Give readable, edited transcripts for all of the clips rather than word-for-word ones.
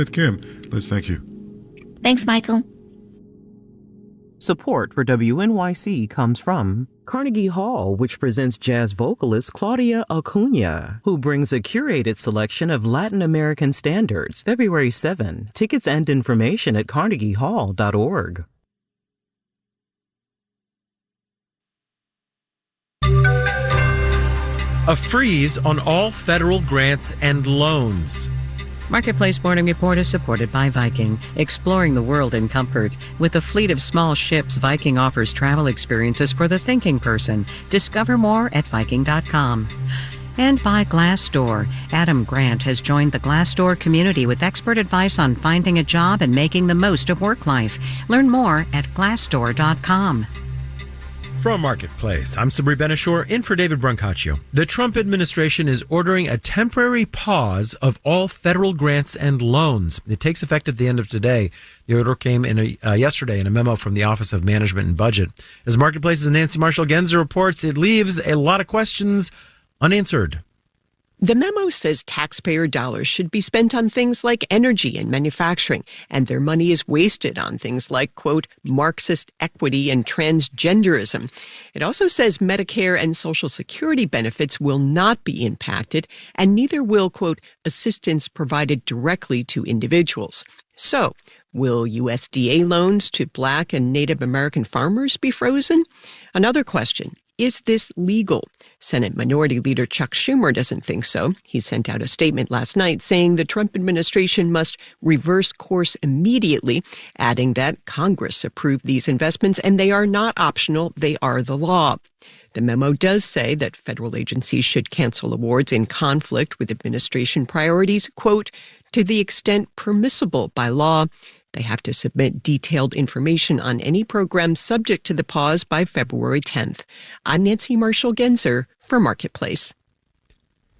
With Kim, Liz, thank you. Thanks, Michael. Support for WNYC comes from Carnegie Hall, which presents jazz vocalist Claudia Acuna, who brings a curated selection of Latin American standards. February 7. Tickets and information at carnegiehall.org. A freeze on all federal grants and loans. Marketplace Morning Report is supported by Viking, exploring the world in comfort. With a fleet of small ships, Viking offers travel experiences for the thinking person. Discover more at Viking.com. And by Glassdoor. Adam Grant has joined the Glassdoor community with expert advice on finding a job and making the most of work life. Learn more at Glassdoor.com. From Marketplace, I'm Sabri Ben-Achour, in for David Brancaccio. The Trump administration is ordering a temporary pause of all federal grants and loans. It takes effect at the end of today. The order came in yesterday in a memo from the Office of Management and Budget. As Marketplace's Nancy Marshall-Genzer reports, it leaves a lot of questions unanswered. The memo says taxpayer dollars should be spent on things like energy and manufacturing, and their money is wasted on things like, quote, Marxist equity and transgenderism. It also says Medicare and Social Security benefits will not be impacted, and neither will, quote, assistance provided directly to individuals. So, will USDA loans to Black and Native American farmers be frozen? Another question. Is this legal? Senate Minority Leader Chuck Schumer doesn't think so. He sent out a statement last night saying the Trump administration must reverse course immediately, adding that Congress approved these investments and they are not optional, they are the law. The memo does say that federal agencies should cancel awards in conflict with administration priorities, quote, to the extent permissible by law. They have to submit detailed information on any program subject to the pause by February 10th. I'm Nancy Marshall-Genzer for Marketplace.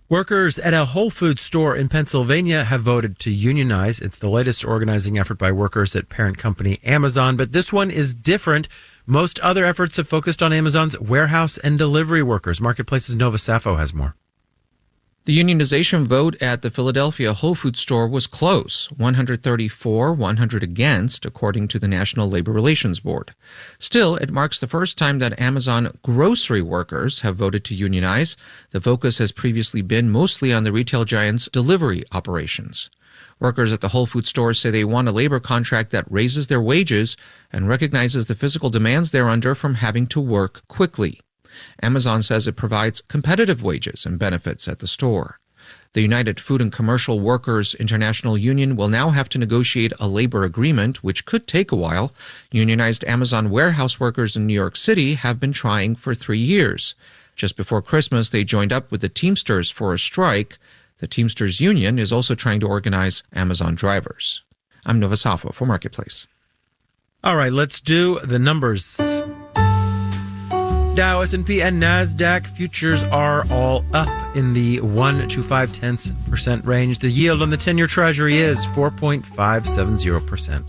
Workers at a Whole Foods store in Pennsylvania have voted to unionize. It's the latest organizing effort by workers at parent company Amazon, but this one is different. Most other efforts have focused on Amazon's warehouse and delivery workers. Marketplace's Nova Safo has more. The unionization vote at the Philadelphia Whole Foods store was close, 134, 100 against, according to the National Labor Relations Board. Still, it marks the first time that Amazon grocery workers have voted to unionize. The focus has previously been mostly on the retail giant's delivery operations. Workers at the Whole Foods store say they want a labor contract that raises their wages and recognizes the physical demands they're under from having to work quickly. Amazon says it provides competitive wages and benefits at the store. The United Food and Commercial Workers International Union will now have to negotiate a labor agreement, which could take a while. Unionized Amazon warehouse workers in New York City have been trying for 3 years. Just before Christmas, they joined up with the Teamsters for a strike. The Teamsters Union is also trying to organize Amazon drivers. I'm Nova Safo for Marketplace. All right, let's do the numbers. Dow, S&P, and NASDAQ futures are all up in the 1.25% range. The yield on the 10-year Treasury is 4.570%.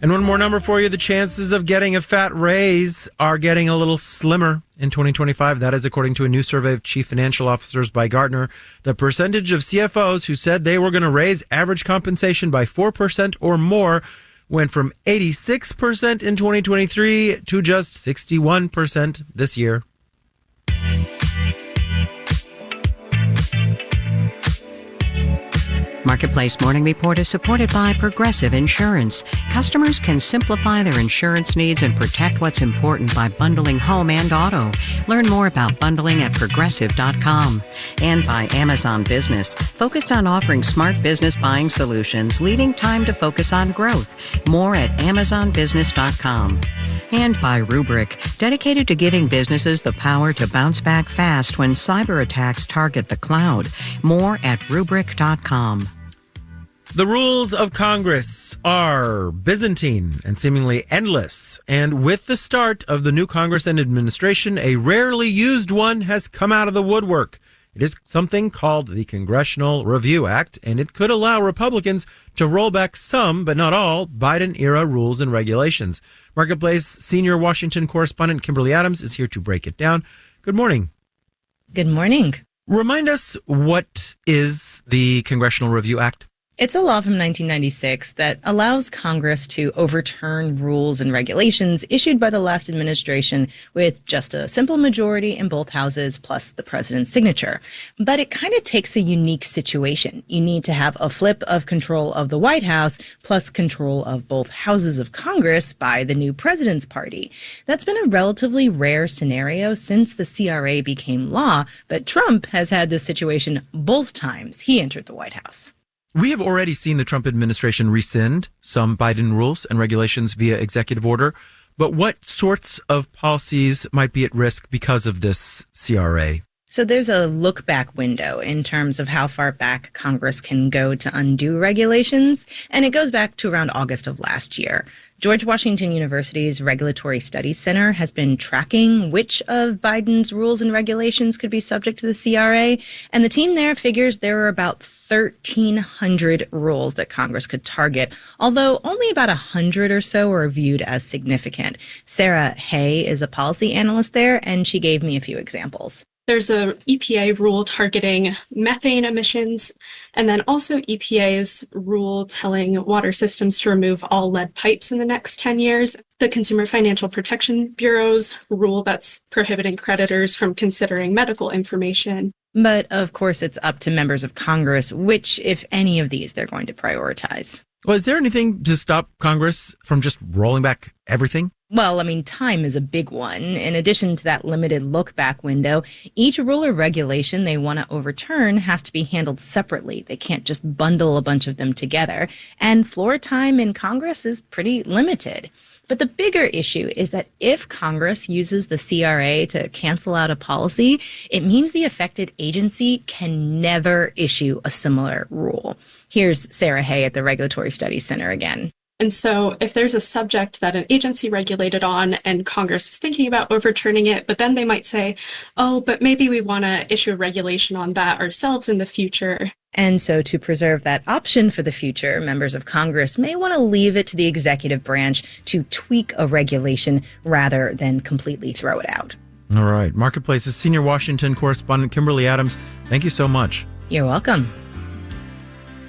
And one more number for you. The chances of getting a fat raise are getting a little slimmer in 2025. That is according to a new survey of chief financial officers by Gartner. The percentage of CFOs who said they were going to raise average compensation by 4% or more went from 86% in 2023 to just 61% this year. Marketplace Morning Report is supported by Progressive Insurance. Customers can simplify their insurance needs and protect what's important by bundling home and auto. Learn more about bundling at Progressive.com. And by Amazon Business, focused on offering smart business buying solutions, leaving time to focus on growth. More at AmazonBusiness.com. And by Rubrik, dedicated to giving businesses the power to bounce back fast when cyber attacks target the cloud. More at Rubrik.com. The rules of Congress are Byzantine and seemingly endless. And with the start of the new Congress and administration, a rarely used one has come out of the woodwork. It is something called the Congressional Review Act, and it could allow Republicans to roll back some, but not all, Biden-era rules and regulations. Marketplace senior Washington correspondent Kimberly Adams is here to break it down. Good morning. Good morning. Remind us, what is the Congressional Review Act? It's a law from 1996 that allows Congress to overturn rules and regulations issued by the last administration with just a simple majority in both houses plus the president's signature. But it kind of takes a unique situation. You need to have a flip of control of the White House plus control of both houses of Congress by the new president's party. That's been a relatively rare scenario since the CRA became law, but Trump has had this situation both times he entered the White House. We have already seen the Trump administration rescind some Biden rules and regulations via executive order. But what sorts of policies might be at risk because of this CRA? So there's a look back window in terms of how far back Congress can go to undo regulations. And it goes back to around August of last year. George Washington University's Regulatory Studies Center has been tracking which of Biden's rules and regulations could be subject to the CRA. And the team there figures there are about 1,300 rules that Congress could target, although only about 100 or so are viewed as significant. Sarah Hay is a policy analyst there, and she gave me a few examples. There's a EPA rule targeting methane emissions, and then also EPA's rule telling water systems to remove all lead pipes in the next 10 years. The Consumer Financial Protection Bureau's rule that's prohibiting creditors from considering medical information. But of course, it's up to members of Congress which, if any of these, they're going to prioritize. Well, is there anything to stop Congress from just rolling back everything? Well, I mean, time is a big one. In addition to that limited look-back window, each rule or regulation they want to overturn has to be handled separately. They can't just bundle a bunch of them together. And floor time in Congress is pretty limited. But the bigger issue is that if Congress uses the CRA to cancel out a policy, it means the affected agency can never issue a similar rule. Here's Sarah Hay at the Regulatory Studies Center again. And so if there's a subject that an agency regulated on and Congress is thinking about overturning it, but then they might say, oh, but maybe we want to issue a regulation on that ourselves in the future. And so to preserve that option for the future, members of Congress may want to leave it to the executive branch to tweak a regulation rather than completely throw it out. All right. Marketplace's senior Washington correspondent Kimberly Adams, thank you so much. You're welcome.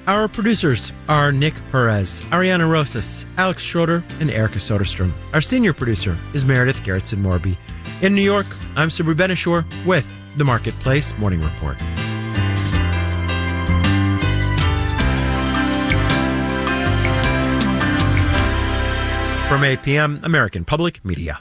Our producers are Nick Perez, Ariana Rosas, Alex Schroeder, and Erica Soderstrom. Our senior producer is Meredith Gerritsen-Morby. In New York, I'm Sabri Ben-Achour with the Marketplace Morning Report. From 8 p.m., American Public Media.